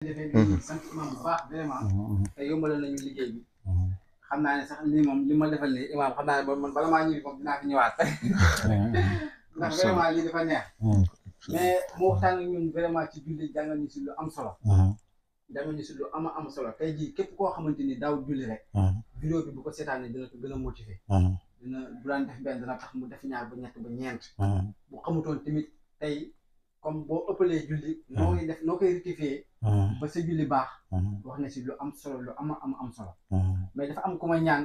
defee dañuy sant imam bu baax vraiment te yombalal nañu liggéey bi xam naa ne sax lii moom li ma defal nii imam xam naa ne man bala maa ñibbi moom dinaa fi ñëwaat ndax vraiment lii dafa neex mais mu waxtaan ak ñun vraiment ci julli jàngal ñu si lu am solo jàngal ñu si lu am solo tey jii képp koo xamante ni daaw julli rek vidéo bi bu ko seetaanee dina ko gën a motiver dina bu daan def benn dina tax mu def ñaar ba ñett ba ñeent bu xamutoon tamit tey comme boo ëppalee julli noo koy def noo koy rectifier ba sa julli baax wax na si lu am solo lu am solo mais dafa am ku ma ñaan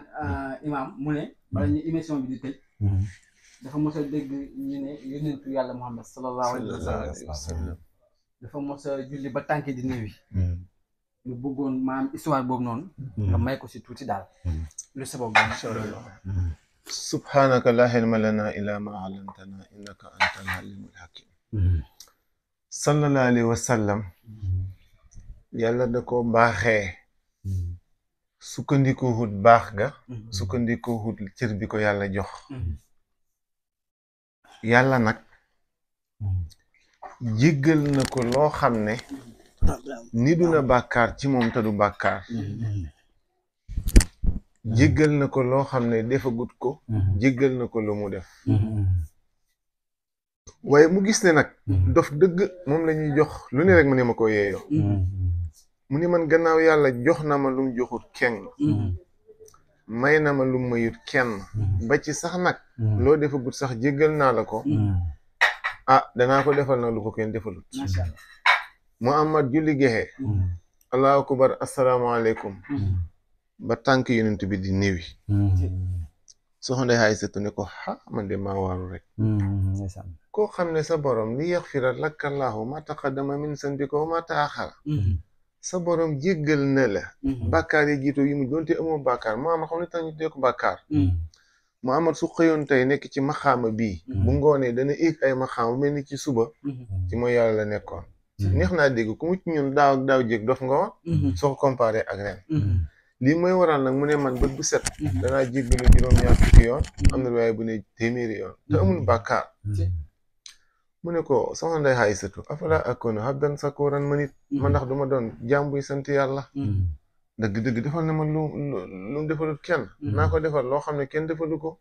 imam mu ne bala ñu émission bi di tëj dafa mos a dégg ñu ne yonentu yàlla Muhammad sallallahu alayhi wa sallam dafa mos a julli ba tànk di néew yi ñu bëggoon maanaam histoire boobu noonu nga may ko si tuuti daal lu sabab loolu subhanaka la ilma lana illa ma allamtana innaka antal alimul hakim sallallahu alayhi wa sallam yàlla da ko baaxee sukkandiku hut baax ga sukkandiku hut cër bi ko yàlla jox yàlla nag jéggal na ko loo xam ne ni duna bàkkaar ci moom te du bàkkaar jéggal na ko loo xam ne defagut ko jéggal na ko lu mu def waaye mu gis ne nag dof dëgg moom la ñuy jox lu ne rek mu ne ma ko yeeyoo mu ne man gannaaw yàlla jox na ma lum joxut kenn may na ma lum mayut kenn ba ci sax nag loo defagut sax jéggal naa la ko ah danaa ko defal nag lu ko kenn defalut Muhammad julli gexe allahu akbar asalaamaaleykum ba tànk yonent bi di néewi soxna Ndey Aysatu ne ko man de maa waaru rek koo xam ne sa borom li yaxfira lakallaahu ma taqaddama min zanbika wa ma taaxara sa borom jéggal na la bàkkaar yi jiitu yi mu doonte amoo bàkkaar Muhammad xam ne tax ñu dee ko bàkkaar Muhammad su xëyoon tey nekk ci maxaama bii bu ngoonee dana éeg ay maxaama mel ni ci suba ci mooy yàlla la nekkoon neex naa dégg ku mu ci ñun daaw jéeg dof nga woon soo ko comparé ak ren lii mooy waral nag mu ne man bët bu set danaa jéggalu juróom-ñaar fukki yoon am na waaye bu ne téeméeri yoon te amul bàkkaar mu ne ko soxna Ndey Aysatu afala akunu abdan sakuran ma nit ma ndax duma doon jaam buy sant yàlla dëgg-dëgg defal na ma lu mu defalut kenn naa ko defal loo xam ne kenn defalu ko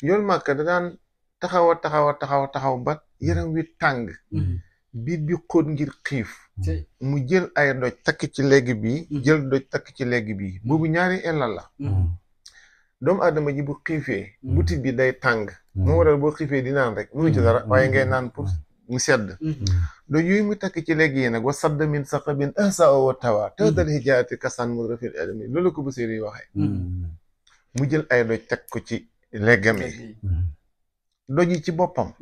yool màkka da daan taxaw ba yaram wi tàng biit bi xóot ngir xiif mu jël ay doj takk ci legg bi jël doj takk ci legg bi boobu ñaari ella la doomu aadama ji bu xiifee butit bi day tàng moo waral boo xiifee di naan rek mënu ci dara waaye ngay naan pour mu sedd doj yooyu mu takk ci legg yi nag wa sadda min saqabin ahsa wa tawa tawdal hijaati kasan mu rafil adami loolu ko bu séeri waxee mu jël ay doj takk ko ci leggam yi doj yi ci boppam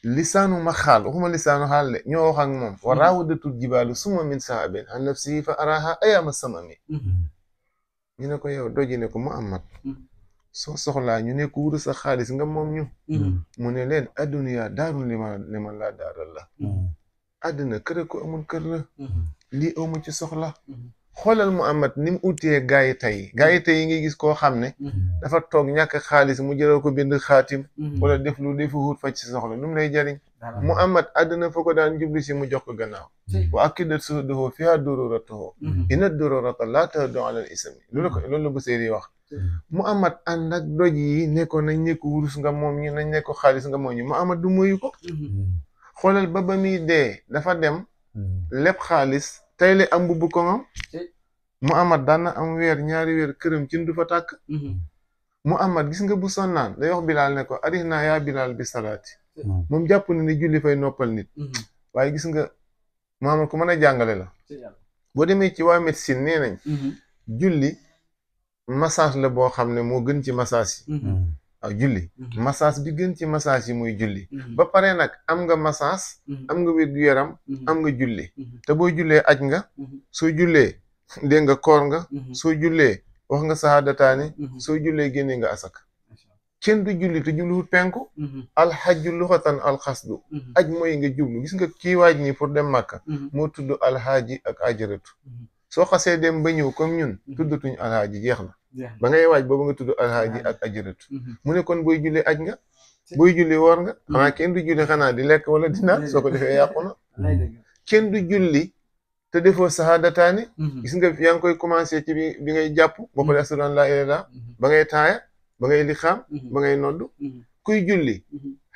lisaanu ma xaal waxuma lisaanu xaal de ñoo wax ak moom wa raawadatul jibaalu suma min sahabin an nafsihi fa araha ayaama samami ñu ne ko yow doji ne ko Muhammad soo soxlaa ñu ne ko wuru sa xaalis nga moom ñu mu ne leen adduniya daarul liman laa daaral la àddina kër ko amul kër la lii amu ci soxla xoolal Muhammad ni mu utee gaa yi tey yi ngi gis koo xam ne dafa toog ñàkk xaalis mu jëral ko bind xaatim wala def lu defu wut faj ci soxla nu mu lay jariñ Muhammad àddina fa ko daan jublu si mu jox ko gannaaw wa akidat suuduhu fiha dururatuhu inna dururata laa tahdu ala al ismi loolu la bu séeri wax Muhammad ànd ak doj yi nekkoon nañ nekk wurus nga moom ñi nañ nekk xaalis nga moom ñi Muhammad du moyu ko xoolal ba muy dee dafa dem lépp xaalis tey le am mbubb ko ngam Muhammad daan na am weer ñaari weer këram cin du fa tàkk Muhammad gis nga bu sonnaan day wax Bilaal ne ko arix naa yaa Bilaal bi salaati moom jàpp na ni julli fay noppal nit waaye gis nga Muhammad ku mën a jàngale la boo demee ci waa médecine nee nañ julli massage la boo xam ne moo gën ci massage yi waaw julli massage bi gën ci massage yi muy julli ba pare nag am nga massage am nga wér gu yaram am nga julli te boo jullee aj nga soo jullee dégg nga koor nga soo jullee wax nga sahaadataani soo jullee génne nga asak kenn du julli te jubluwut penku alxajju luxatan alxasdu aj mooy nga jublu gis nga kii waaj nii pour dem Màkka moo tudd alxaaji ak ajaratu soo xasee dem ba ñëw comme ñun tuddatuñ alxaaji jeex na ba ngay waaj boobu nga tudd alxaaji ak ajaratu mu ne kon booy julli aj nga booy julli woor nga xanaa kenn du julli xanaa di lekk wala di naan soo ko defee yàqu na kenn du julli te te defoo sahaadataani gis nga yaa ngi koy commencé ci bi ngay jàpp ba pare ashhadu an laa ilaaha illallaah ba ngay taaya ba ngay liqaam ba ngay noddu kuy julli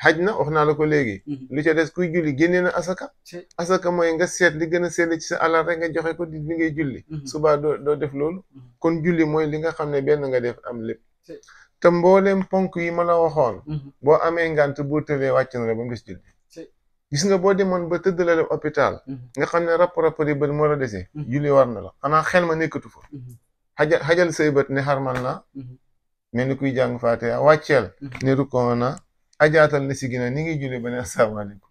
xaj na wax naa la ko léegi lu ca des kuy julli génnee na asaka mooy nga seet li gën a sell ci sa alal rek nga joxe ko di bi ngay julli subaa doo def loolu kon julli mooy li nga xam ne benn nga def am lépp te mbooleem ponk yi ma la waxoon boo amee ngant boo tëlee wàcc na la ba mu des julli gis nga boo demoon ba tëdd la dem hôpital nga xam ne rapp yi bët moo la desee julli war na la xanaa xel ma nekkatu fa xajal say bët ne xarmal naa mel ni kuy jàng faatiha wàcceel ne rukkoo naa ajaatal ne si gina ni ngi julli ba ne asalaamaaleykum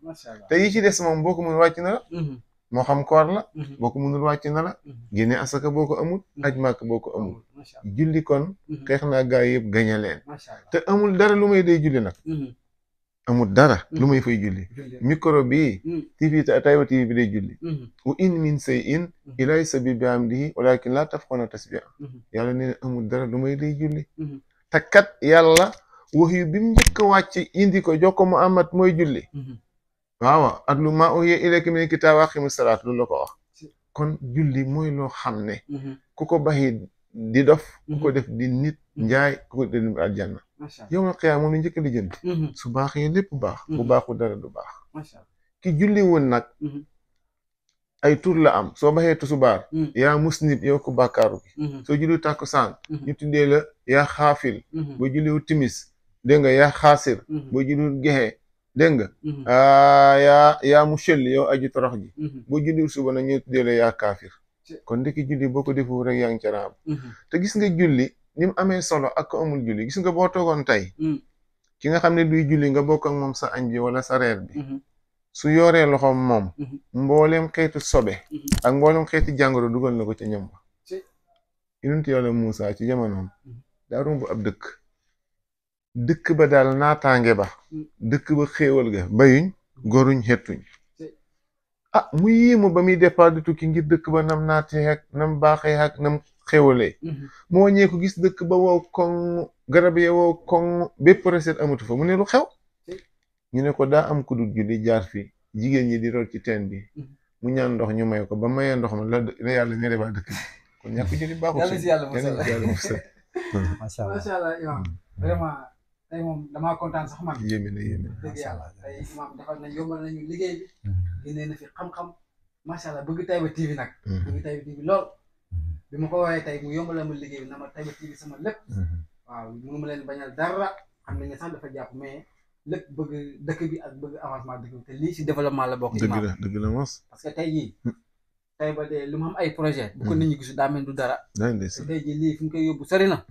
te yi ci des moom boo ko mun wàcc na la moo xam koor la boo ko munul wàcc na la génne asaka boo ko amul aj màkk boo ko amul julli kon xeex naa gaa yëpp gañe leen te amul dara lu may day julli nag amul dara lu may fay julli micro bii TV Taïba TV bi day julli wa in min shay'in illaa yusabbihu bihamdihi walaakin laa tafqahuuna tasbiihahum yàlla nee na amul dara lu may day julli te kat yàlla wax yu bi mu njëkk a wàcc indi ko jox ko Muhammad mooy julli waaw atlu maa uuhiya ilayka mina l-kitaabi wa aqiimi salaat loolu la ko wax kon julli mooy loo xam ne ku ko baxi di dof ku ko def di nit njaay ku ko def di aljanna yow ma xiyaam moom la njëkk a lijjanti su baaxee lépp baax bu baaxul dara du baax ki julli woon nag ay tur la am soo baxee tusubaar yaa musnib yow ko bàkkaaru bi soo julli tàkkusaan ñu tuddee la yaa xaafil boo julliwu timis dégg nga yaa xaasir boo julliwu gexe dégg nga yaa mu shëll yow aji torox ji boo julliwu suba nag ñu tuddee la yaa kaafir kon ndekki julli boo ko defu rek yaa ngi ca raam te gis nga julli ni mu amee solo ak ko amul julli gis nga boo toogoon tey ki nga xam ne duy julli nga bokk ak moom sa añ bi wala sa reer bi su yoree loxoom moom mbooleem xeetu sobe ak mbooleem xeetu jàngoro dugal na ko ca ñam ba yonent Yàlla Muusaa ci jamonoom daa romb ab dëkk ba daal naataange ba dëkk ba xéewal ga bayuñ goruñ xettuñ mu yéemu ba muy départ di tukki ngir dëkk ba nam naatee ak nam baaxee ak nam xéwalee moo ñee ko gis dëkk ba wow koŋ garab ya wow koŋ bépp recette amatu fa mu ne lu xew ñu ne ko daa am ku dul julli jaar fi jigéen ñi di root ci teen bi mu ñaan ndox ñu may ko ba mayee ndox ma la yàlla ñere ba dëkk bi kon ñàkk julli baaxul macha allah imam vraiment tey moom damaa kontaan sax man yéeme na dëgg yàlla tey imam defal nañ yombal nañu liggéey bi génnee na fi xam-xam macha allah bëgg Taïba TV nag bëgg Taïba TV lool bi ma ko woowee tey mu yombalal ma liggéey bi na ma Taïba TV sama lépp waaw mënu ma leen bañal dara xam nañ ne sax dafa jàpp mais lépp bëgg dëkk bi ak bëgg avancement dëkk bi te lii si développement la bokk dëgg la mos parce que tey jii Taïba de lu mu am ay projet bu ko nit ñi gisu daa mel du dara tey jii lii fi ñu koy yóbbu sori na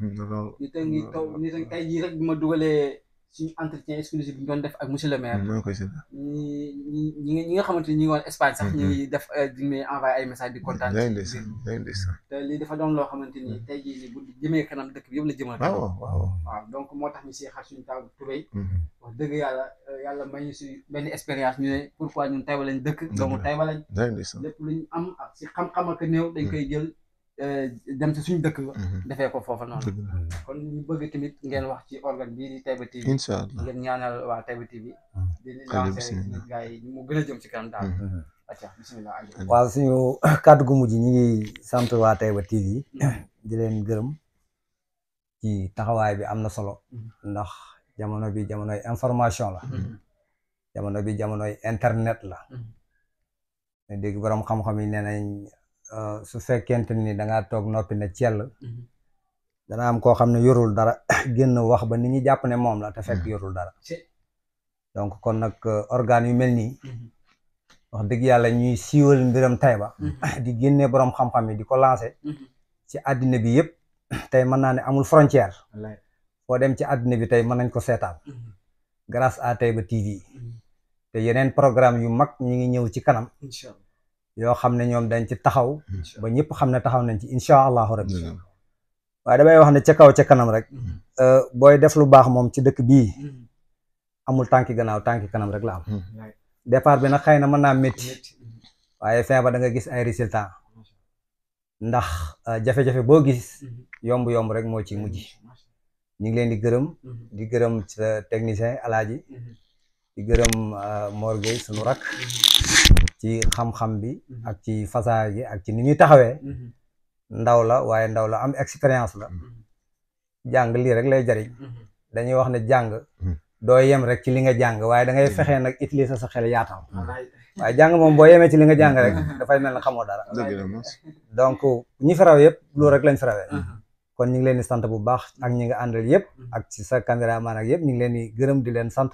nit a ngi taw nit a tey jii rek bi ma dugalee suñu entretien exclusif bi ñu doon def ak monsieur le maire ñi nga xamante ni ñi ngi woon Espagne sax ñu ngi def di may envoyé ay message di kontaan te lii dafa doon loo xamante ni tey jii ni bu jëmee kanam dëkk bi yëpp la jëmal kanam waaw donc moo tax ñu si xar suñu taw tubéy wax dëgg yàlla may ñu si benn expérience ñu ne pourquoi ñun Taïba lañ dëkk doomu Taïba lañ lépp lu ñu am ak si xam-xam ak néew dañ koy jël dem ci suñu dëkk ba defee ko foofa noonu kon ñu bëgg tamit ngeen wax ci organe bii di Taïba TV inshallah ngeen ñaanal waa Taïba TV di lancer gars yi mu gën a jëm ci kanam daal acca bismillah waaw suñu kàddu gu mujj ñi ngi sant waa Taïba TV di leen gërëm ci taxawaay bi am na solo ndax jamono bi jamonoy information la jamono bi jamonoy internet la dégg borom xam-xam yi nee nañ su fekkente ni da ngaa toog noppi ne ciel dana am koo xam ne yorul dara génn wax ba nit ñi jàpp ne moom la te fekk yorul dara donc kon nag organes yu mel nii wax dëgg yàlla ñuy siiwal mbiram Taïba di génnee borom xam-xam yi di ko lancé ci àddina bi yëpp tey mën naa ne amul frontière foo dem ci àddina bi tey mën nañ ko seetaan grâce à Taïba TV te yeneen programme yu mag ñi ngi ñëw ci kanam yoo xam ne ñoom dañ ci taxaw ba ñëpp xam ne taxaw nañ ci incha allahu rabbi waaye damay wax ne ca kaw ca kanam rek booy def lu baax moom ci dëkk bii amul tànki gannaaw tànki kanam rek la am départ bi nag xëy na mën naa métti waaye fin ba da nga gis ay résultat ndax jafe-jafe boo gis yomb-yomb rek moo ci mujj ñu ngi leen di gërëm sa technicien Alaaji di gërëm Mor Gueye sunu rak ci xam-xam bi ak ci fasaa gi ak ci ni muy taxawee ndaw la waaye ndaw la am expérience la jàng lii rek lay jariñ dañuy wax ne jàng doo yem rek ci li nga jàng waaye da ngay fexee nag utiliser sa xel yaatal waaye jàng moom boo yemee ci li nga jàng rek dafay mel ne xamoo dara donc ñi fi raw yëpp loolu rek lañ fi rawee kon ñu ngi leen di sant bu baax ak ñi nga àndal yëpp ak ci sa caméraman ak yëpp ñu ngi leen di gërëm di leen sant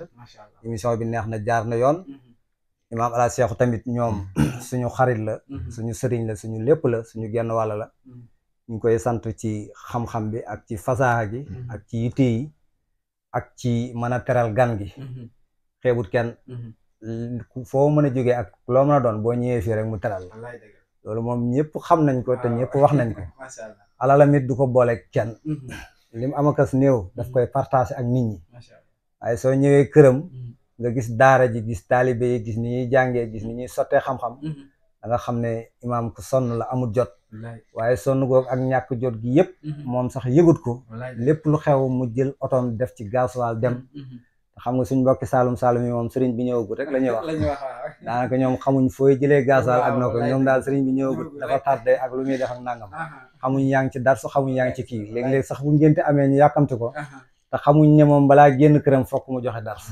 émission bi neex na jaar na yoon imaam ala Cheikh tamit ñoom suñu xarit la suñu sëriñ la suñu lépp la suñu genn wàll la ñu ngi koy sant ci xam-xam bi ak ci fasaha gi ak ci yitte yi ak ci mën a teral gan gi xeebut kenn foo mën a jógee ak loo mën a doon boo ñëwee fii rek mu teral la loolu moom ñëpp xam nañ ko te ñëpp wax nañ ko alalamit du ko boole kenn lim amakas néew daf koy partage ak nit ñi waaye soo ñëwee këram nga gis daara ji gis taalibe yi gis ni ñuy jàngee gis ni ñuy sottee xam-xam da nga xam ne imaam ku sonn la amul jot waaye sonn googu ak ñàkk jot gi yëpp moom sax yëgut ko lépp lu xew mu jël otoom def ci gasoil dem te xam nga suñ mbokki saalum yi moom sëriñ bi ñëwagut rek la ñuy wax daanaka ñoom xamuñ fooy jëlee gasoil ak na ko ñoom daal sëriñ bi ñëwagut dafa tardé ak lu muy def ak nangam xamuñ yaa ngi ci darsu xamuñ yaa ngi ci kii léeg-léeg sax bu ngénte amee ñu yàkkamti ko te xamuñ ne moom balaa génn këram fokk mu joxe dars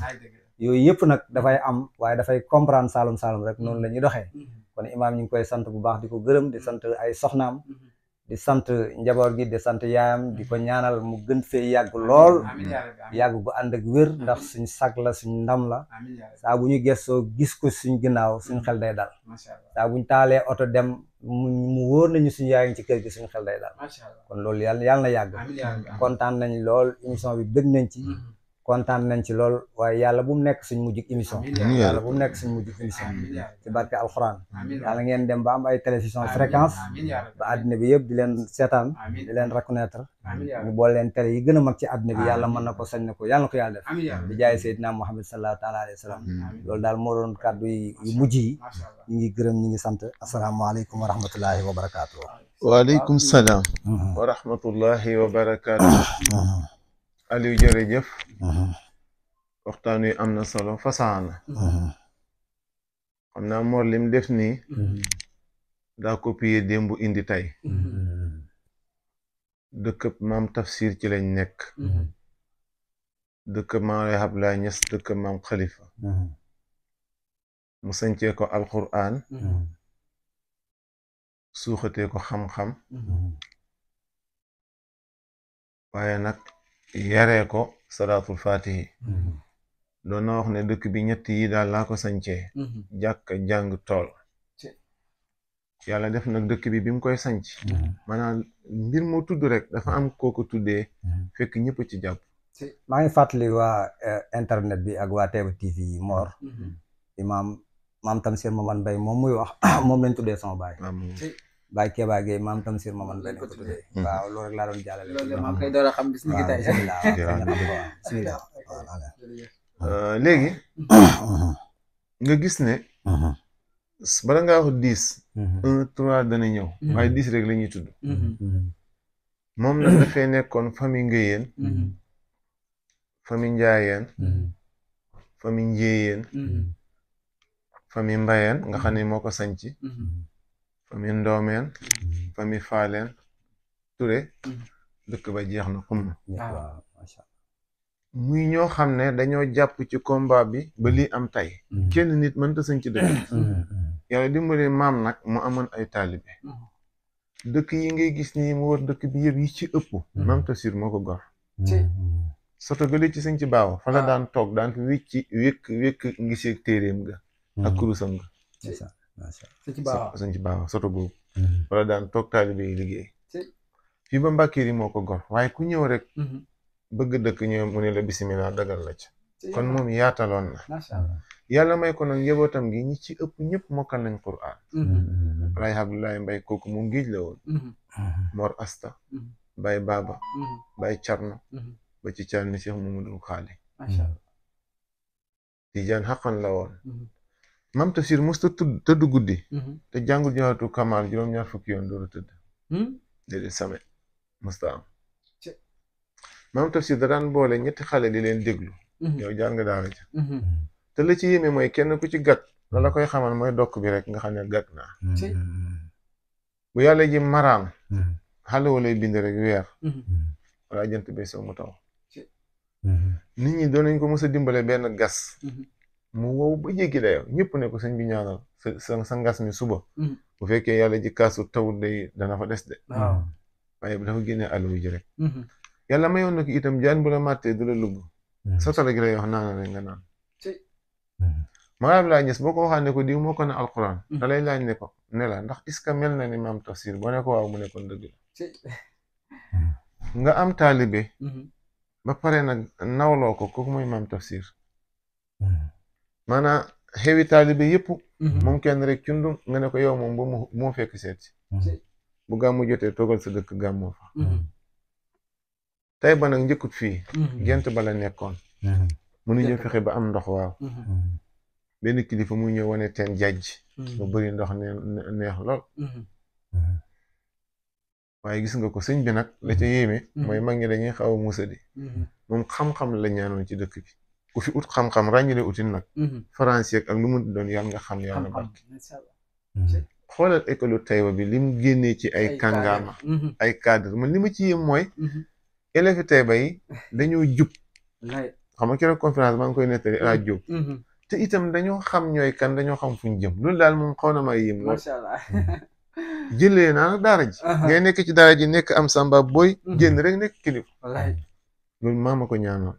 yooyu yëpp nag dafay am waaye dafay comprendre saalum rek noonu la ñuy doxee kon imaam ñu ngi koy sant bu baax di ko gërëm di sant ay soxnaam di sant njaboot gi di sant yaayam di ko ñaanal mu gën fee yàgg lool yàgg gu ànd ak wér ndax suñ sag la suñ ndam la saa bu ñu gëstoo gis ko suñ ginnaaw suñ xel day dal saa buñ taalee oto dem mu wóor nañu suñu yaay ngi ci kër gi suñ xel day dal kon loolu yàlla na yàgg kontaan nañ lool émission bi bëgg nañ ci kontaan nañ ci lool waaye yàlla bu mu nekk suñ mujjug émission yàlla bu mu nekk suñ mujjug émission ci barke alxuraan yàlla ngeen dem ba am ay télévision fréquence ba àddina bi yëpp di leen seetaan di leen reconnaître ñu boole leen télé yi gën a mag ci àddina bi yàlla mën na ko sañ na ko yàlla na ko yàlla def di jaay Seydina Muhammad sallallahu taala alayhi wa sallam loolu daal moo doon kàddu yu mujj yi ñu ngi gërëm ñu ngi sant asalaamaaleykum wa rahmatullahi wa barakaatu. waaleykum salaam wa rahmatullahi wa barakaatu. Aliou jërëjëf waxtaan wi am na solo fasaana xam naa Mor lim def nii daa copier démb indi tey dëkkëb maam Tafsir ci lañ nekk dëkkëb maam Lay Ablaay Ñas dëkkëb maam Xalifa mu sañcee ko alquran suuxatee ko xam-xam waaye nag yaree ko salaatul fatihi doon na wax ne dëkk bi ñett yi daal laa ko sañcee jàkka jàng tool yàlla def nag dëkk bi mu koy sañc maanaam mbir moo tudd rek dafa am koo ko tuddee fekk ñëpp ci jàpp maa ngi fàttali waa internet bi ak waa Taïba TV yi Mor imaam maam Tamsir Mamane Mbaye moom muy wax moom lañ tuddee sama baay Baye Keba Gueye maam Tamsir Mamane Mbaye ko tuddee waaw loolu rek laa doon jàllale loolu maa koy door a xam bis ni ki tey bismillah léegi nga gis ne bala ngaa wax 10 1 3 dana ñëw waaye 10 rek la ñuy tudd moom nag dafay nekkoon famille Ngéyeen famille Njaayeen famille Njéyeen famille Mbayeen nga xam ne moo ko sañci famille Ndoomeen famille Faaleen Ture dëkk ba jeex na xum muy ñoo xam ne dañoo jàpp ci combat bi ba lii am tey kenn nit mënta sañ ci dëkk yàlla dimbali maam nag mu amoon ay taalibe dëkk yi ngay gis nii mu wër dëkk bi yëpp yi ci ëpp maam Tafsir moo ko gor soto gële ci sañ ci baaw fa la daan toog daan fi wékk ngiseeg téeréem ga ak kurusam ga sañ ci baaw soto boobu fa la daan toog taalibe yi liggéey fii ba Mbàkkeeri moo ko gor waaye ku ñëw rek bëgg dëkk ñëw mu ne la bisimilah dagal la ca kon moom yaataloon na yàlla may ko nag njabootam gi ñi ci ëpp ñëpp mokkal nañ Qur'an Alaaji Abdoulaye Mbaye kooku mu ngiij la woon Mor Asta Baye Baba Baye Carno ba ci cal ni Cheikh Mamadou Xaali Tijaan xaqan la woon Maam Tafsir musta tëdd guddi te jàngul Jawharatul Kamal juróom-ñaar fukki yoon dooru tëdd déedéet same musta am Maam Tafsir da daan boole ñetti xale di leen déglu yow jàng daara ja te la ci yéeme mooy kenn ku ci gàtt la koy xamal mooy dokk bi rek nga xam ne gàtt naa bu yàlla ji maraam xale walay bind rek weer wala jant bi soo mu taw nit ñi doon nañ ko mës a dimbale benn gas mu wow ba jéggi dayoo ñëpp ne ko sëñ bi ñaanal sa ngas mi suba bu fekkee yàlla ji kaasu taw day dana fa des de waaye dafa génne àlluwa ji rek yàlla mayoon na ko itam jaan bu la màttee du la lugg sotala gi lay wax naan rek nga naan maa laa ñes boo ko waxaan ne ko diw moo ko ne alquran da lay laaj ne ko ne la ndax est-ce que mel na ni maam tafsir boo ne ko waaw mu ne kon dëgg la nga am taalibe ba pare nag nawloo ko kooku mooy maam tafsir maanaam xewi taalibe yëpp moom kenn rek cundum nga ne ko yow moom bu mu fekk seet si bu gàmmu jotee toogal sa dëkk gàmmoo fa tey ba nag njëkkut fii gent ba la nekkoon mënuñu fexe ba am ndox waaw benn kilifa muy ñëw wane teen jajj ba bëri ndox neex lool waaye gis nga ko sëñ bi nag la ca yéeme mooy mag ñi dañuy xaw a musadi moom xam-xam la ñaanoon ci dëkk bi ku fi ut xam-xam ràññile utin nag français ak lu mu doon yàlla nga xam yàlla barke xoolal école Taïba bi lim génnee ci ay kàngaama ay cadre man li ma ci yéem mooy élèves Taïba yi dañoo jub xam nga keroog conférence maa ngi koy nettali El Hadj Diop te itam dañoo xam ñooy kan dañoo xam fuñ jëm loolu daal moom xaw na maa yéem lool jëlee naa nag daara ji ngay nekk ci daara ji nekk am samba booy génn rek nekk kilifa loolu maa ma ko ñaanoon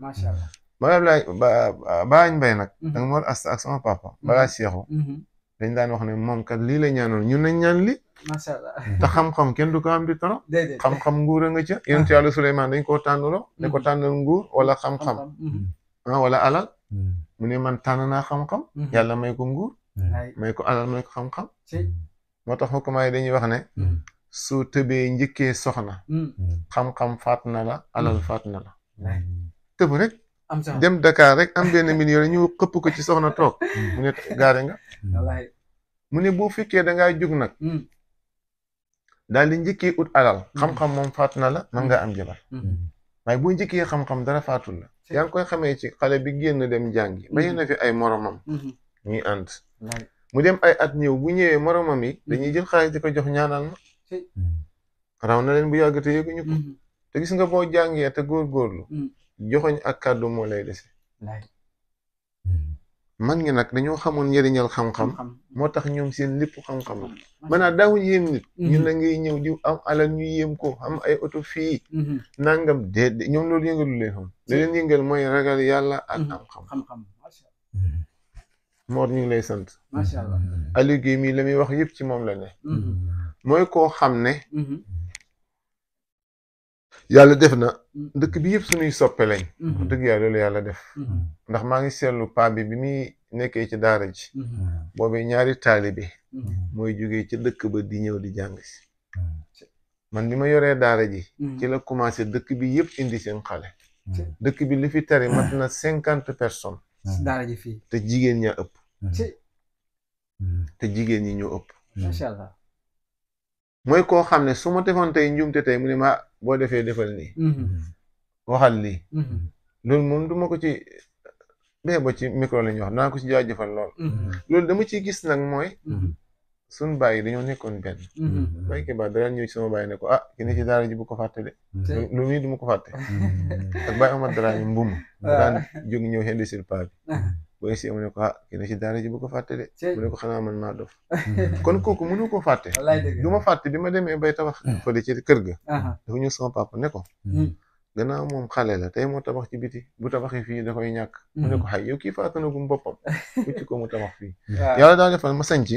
baañ mbay nag danga mool asta ak sama papa balaa seexu dañ daan wax ne moom kat lii la ñaanoon ñun nañ ñaan li te xam-xam kenn du ko am di toro xam-xam nguur a nga ca yonent Yàlla Suleymaan dañ koo tànnuloo ne ko tànnal nguur wala xam-xam wala alal mu ne man tànn naa xam-xam yàlla may ko nguur may ko alal may ko xam-xam moo tax xukumaa yi dañuy wax ne soo tëbee njëkkee soxna xam-xam faat na la alal faat na la tëb rek dem Dakar rek am benn million ñu xëpp ko ci soxna toog mu ne gaare nga mu ne boo fekkee dangaa jóg nag daal di njëkkee ut alal xam-xam moom faat na la mën nga am jabar waaye boo njëkkee xam-xam dara faatul la yaa ngi koy xamee ci xale bi génn dem jàngi ba na fi ay moromam ñuy ànd mu dem ay at ñëw bu ñëwee moromam yi dañuy jël xaalis di ko jox ñaanal ma raw na leen bu yàgg te yëguñu ko te gis nga boo jàngee te góorgóorlu joxoñ ak kàddu moo lay dese mag ñi nag dañoo xamoon njëriñal xam-xam moo tax ñoom seen lépp xam-xam la maanaam daawuñ yéem nit ñun la ngay ñëw di am alal ñu yéem ko am ay oto fii nangam déedéet ñoom loolu yëngalu leen xam li leen yëngal mooy ragal yàlla ak am xam-xam Mor ñu ngi lay sant macha allah Aliou Guèye mii la muy wax yëpp ci moom la ne mooy koo xam ne yàlla def na dëkk bi yëpp suñuy soppe lañ wax dëgg yàlla loolu yàlla def ndax maa ngi seetlu paa bi bi muy nekkee ci daara ji boobee ñaari taalibe mooy jógee ci dëkk ba di ñëw di jàng si man bi ma yoree daara ji ci la commencé dëkk bi yëpp indi seen xale dëkk bi li fi tari mat na 50 personnes daara ji fii te jigéen ñaa ëpp te jigéen ñi ñoo ëpp macha allah mooy koo xam ne su ma defoon tey njuumte tey mu ne ma boo defee defal nii waxal lii loolu moom du ma ko ci bee ba ci micro la ñu wax naa ko ci jaajëfal lool loolu dama ciy gis nag mooy suñ bàyyi dañoo nekkoon benn bayke ba dara ñëw ci sama bàyyi ne ko ah ki ne ci daara ji bu ko fàtte de loolu nii du ma ko fàtte ak bàyyi Omar dara ñu mbum daan jóg ñëw xendi sil paa bi booy si mu ne ko ah ki ne ci daara ji bu ko fàtte de mu ne ko xanaa man maa dof kon kooku mënu ko fàtte du ma fàtte bi ma demee bay tabax fële ci kër ga dafa ñëw sama papa ne ko gannaaw moom xale la tey moo tabax ci biti bu tabaxee fii da koy ñàkk mu ne ko xay yow kii fàttanagum boppam ucc ko mu tabax fii yàlla daal defal ma sañc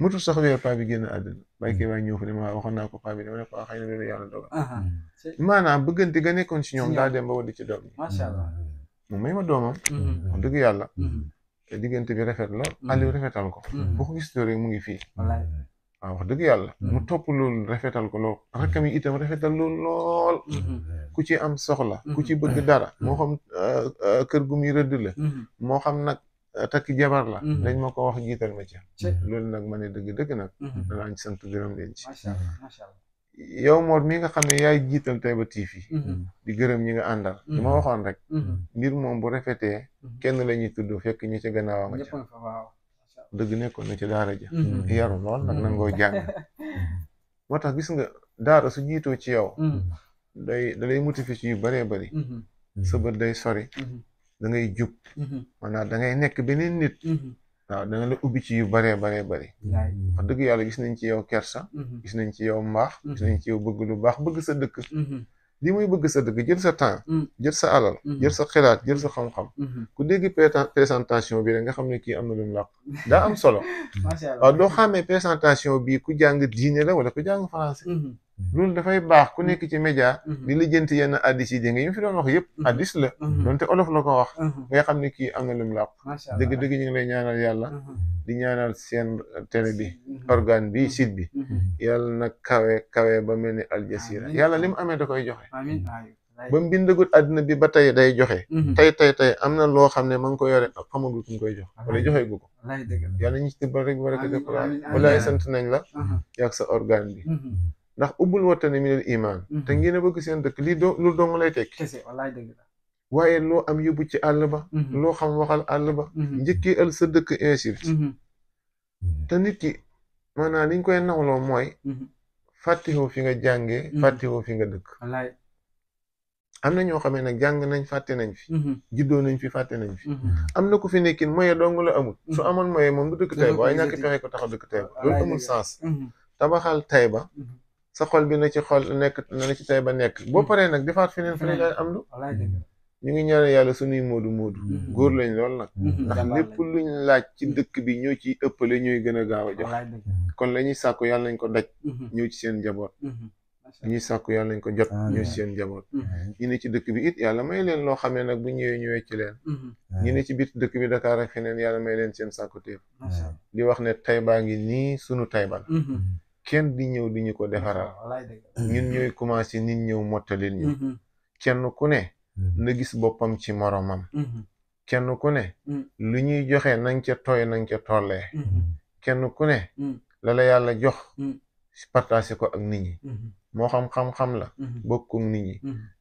mutul sax weer paa bi génn àdduna bayke waay ñëw fa ne ma waxoon naa ko paa bi dama ne ko xëy na loolu yàlla dogal maanaam bëggante ga nekkoon ci ñoom daa dem ba waddi ci doom yi macha allah mu may ma doomam wax dëgg yàlla diggante bi rafet lool Aliou rafetal ko boo ko gis rek mu ngi fii waaw wax dëgg yàlla mu topp loolu rafetal ko lool rakkam yi itam rafetal loolu lool ku ci am soxla ku ci bëgg dara moo xam kër gu muy rëdd la moo xam nag takki jabar la dañ ma ko wax jiital ma ci loolu nag ma ne dëgg-dëgg nag danaa ci sant gërëm leen ci yow Mor mi nga xam ne yaay jiital Taïba TV di gërëm ñi nga àndal li ma waxoon rek mbir moom bu rafetee kenn la ñuy tudd fekk ñi ci gannaaw nga ca dëgg nekkoon na ci daara ja yaru lool nag nangoo jàng moo tax gis nga daara su jiitoo ci yow da lay motiver ci yu bëree bëri sa bët day sori da ngay jub maanaam da ngay nekk beneen nit waaw dana la ubbi ci yu bëree bëri wax dëgg yàlla gis nañ ci yow kersa gis nañ ci yow mbaax gis nañ ci yow bëgg lu baax bëgg sa dëkk li muy bëgg sa dëkk jël sa temps jël sa alal jël sa xalaat jël sa xam-xam ku dégg présentation bi rek nga xam ne kii am na lu mu làq daa am solo waaw doo xamee présentation bi ku jàng diine la wala ku jàng français loolu dafay baax ku nekk ci média di lijjanti yenn addis yi dégg nga yi mu fi doon wax yëpp addis la doonte olof la ko wax nga xam ne kii am na lu mu làq dëgg-dëgg ñu ngi lay ñaanal yàlla di ñaanal seen télé bi organe bi site bi yàlla na kawe ba mel ni Al Jazeera yàlla li mu amee da koy joxe ba mu bindagut àddina bi ba tey day joxe tey am na loo xam ne ma ngi ko yore xamagul ku mu koy jox wala joxe gu ko yàlla ñu ci tibbal rek baraka def walaay sant nañ la yaag sa organe bi ndax ubbul watani minal iman te ngeen a bëgg seen dëkk lii lu dong lay tekki waaye loo am yóbbu ci àll ba loo xam waxal àll ba njëkkee al sa dëkk insulte te nit ki maanaam liñ koy nawloo mooy fàttewoo fi nga jàngee fàttewoo fi nga dëkk am na ñoo xamee nag jàng nañ fàtte nañ fi juddoo nañ fi fàtte nañ fi am na ku fi nekkin moye dong la amul su amoon moye moom du dëkk Taïba waaye ñàkk pexe ko tax a dëkk Taïba loolu amul sens tabaxal Taïba sa xol bi na ci xol nekk na ci Taïba nekk boo paree nag defaat feneen feneen daal am lu ñu ngi ñaanal yàlla suñuy moodu góor lañ lool nag ndax lépp luñ laaj ci dëkk bi ñoo ciy ëppale ñooy gën a gaaw a jox kon la ñuy sàkku yàlla nañ ko daj ñëw ci seen njaboot ñuy sàkku yàlla nañ ko jot ñëw ci seen njaboot ñu ne ci dëkk bi it yàlla may leen loo xamee nag bu ñëwee ci leen ñu ne ci biir dëkk bi Dakar ak feneen yàlla may leen seen sàkku téef di wax ne Taïba ngi nii sunu Taïba la kenn di ñëw di ñu ko defaral ñun ñooy commencé nit ñëw mottalil ñu kenn ku ne na gis boppam ci moromam kenn ku ne lu ñuy joxe nañ ca tooy nañ ca tollee kenn ku ne la la yàlla jox partagé ko ak nit ñi moo xam-xam la bokkook nit ñi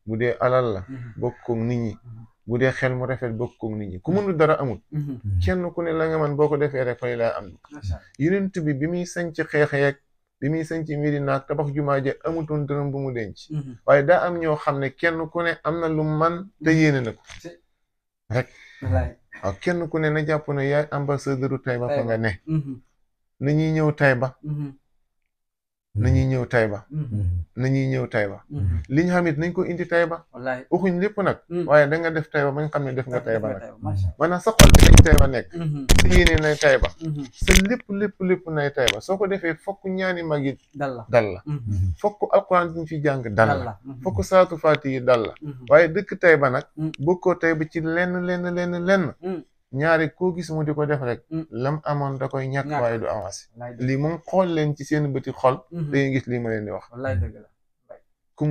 bu dee alal la bokkook nit ñi bu dee xel mu rafet bokkook nit ñi ku mënul dara amul kenn ku ne la nga man boo ko defee rek fay laa am Yonent bi muy sañ ci xeex yeeg bi muy sañ ci Medina ak tabax jumaa ja amutoon dërëm bu mu denc waaye daa am ñoo xam ne kenn ku ne am na lu man te yéene na ko rek waaw kenn ku ne na jàpp ne yaay ambassadeur u Taïba fa nga ne na ñuy ñëw Taïba nañuy ñëw Taïba li ñu xam it nañ ko indi Taïba waxuñ lépp nag waaye da nga def Taïba ba nga xam ne def nga Taïba nag maanaam sa xol bi nañ Taïba nekk sa yéene nay Taïba sa lépp nay Taïba soo ko defee fokk ñaani mag yi dal la fokk alquran bi ñu fi jàng dal la fokk saatu faati yi dal la waaye dëkk Taïba nag bokkoo Taïba ci lenn ñaari koo gis mu di ko def rek lam amoon da koy ñàkk waaye du avancé lii moom xool leen ci seen bëti xol da ngay gis lii ma leen di wax ku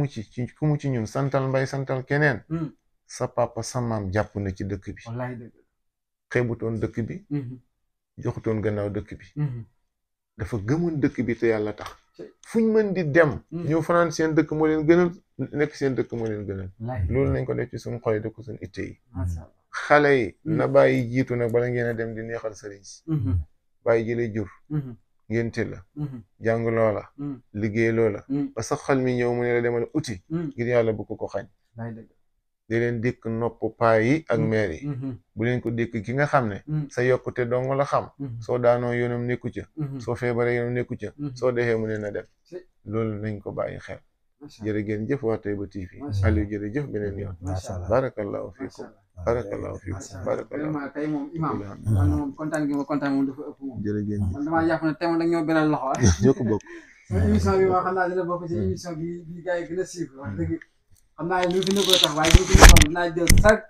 mu ci ñun santal mbay santal keneen sa papa sa maam jàpp na ci dëkk bi xeebutoon dëkk bi joxutoon gannaaw dëkk bi dafa gëmoon dëkk bi te yàlla tax fuñ mën di dem ñëw fanaan seen dëkk moo leen gënal nekk seen dëkk moo leen gënal loolu nañ ko def ci suñu xol yi def ko suñu itte yi xale yi na bàyyi jiitu nag bala ngeen a dem di neexal sëriñ si bàyyi jële jur ngénte la jàng loola liggéey loola ba sax xel mi ñëw mu ne la demal uti ngir yàlla bu ko xañ di leen dékk nopp paa yi ak meer yi bu leen ko dékk ki nga xam ne sa yokkute dong la xam soo daanoo yoonam nekku ca soo feebaree yoonam nekku ca soo dexee mu ne na dem loolu nañ ko bàyyi xel jërë ngeen jëf waa Taïba TV Aliou jërëjëf beneen yoon barakallahu fiikum barakallahu fiikum vraiment tey moom imam man moom kontaan gi ma kontaan moom dafa ëpp moom jërëjëf man damaa jàpp ne tey moom nag ñoo beral loxo ñoo ko bokk émission bi moo xam naa dina bokk ci émission bi gars yi gën a suivre wax dëgg xam naa lu fi nekkoo tax waaye ñu fi nekkoon dinaa jël chaque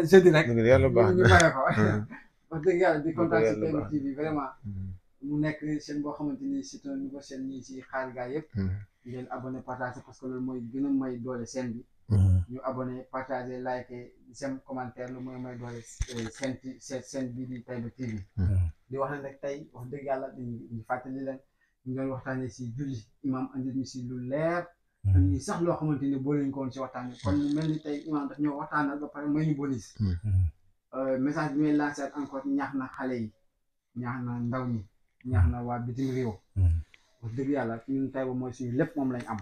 jeudi rek yàlla baax ñu maye ko wax dëgg yàlla di kontaan ci Taïba TV vraiment mu nekk chaîne boo xamante ni c'est un nouveau chaîne ñi ci xaar gars yëpp ngeen abonné partagé parce que loolu mooy gën a may doole chaîne bi ñu abonné partagé liké sem commentaire lu mooy may doole chaîne bi di Taïba TV di wax ne nag tey wax dëgg yàlla ñu fàttali leen ñu doon waxtaanee si julli imam andi ñu si lu leer andi sax loo xamante ni boole ñu ko woon si waxtaan bi kon mel ni tey imam daf ñoo waxtaanal ba pare may ñu bonus message bi may lancé encore ñaax na xale yi ñaax na ndaw ñi ñaax na waa bitim réew wax dëgg yàlla ñun Taïba mooy suñu lépp moom lañ am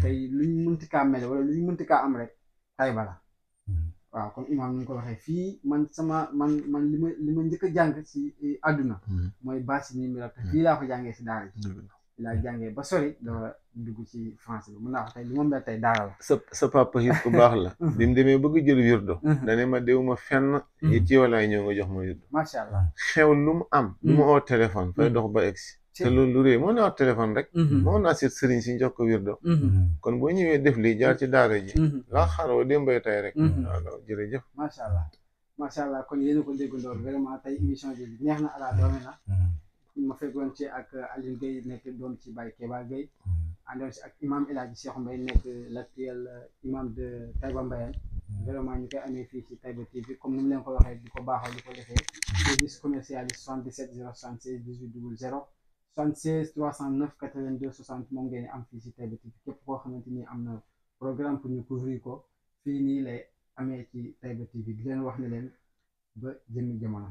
tey luñ mënti kaa mel wala luñ mënti kaa am rek Taïba la waaw comme imam ñu ko waxee fii man li ma njëkk a jàng si àdduna mooy baasi nii mi te fii laa ko jàngee si daara ji laa jàngee ba sori doo dugg ci français bi mën naa wax tey li moom la tey daara la sa papa it ku baax la bi mu demee bëgg jël wirdo dane ma déw ma fenn it ci walaay ñëw nga jox ma wirdo macha allah xew lu mu am lu ma oo téléphone fay dox ba egsi te loolu lu réy moo naa téléphone rek moo naa seet sëriñ si jox ko wirdo kon boo ñëwee def lii jaar ci daara ji laa xaroo démbay tey rek waaw jërëjëf macha allah kon yéen a ko déggandoor vraiment tey émission bi neex na ala doome na ma fekkoon ci ak Aline Gueye nekk doom ci Baye Kéba Gueye àndoon si ak imam El Hadji Cheikh Mbaye nekk l'actuel imam de Taïba Mbayeen vraiment ñu koy amee fii ci Taïba TV comme ni mu leen ko waxee di ko baaxoo di ko defee service commercial 77 076 18 00 76 309 82 60 moom ngeen am fii ci Taïba TV képp koo xamante ni am na programme pour ñu couvrir ko fii nii lay amee ci Taïba TV di leen wax ne leen ba jëmmi jamono.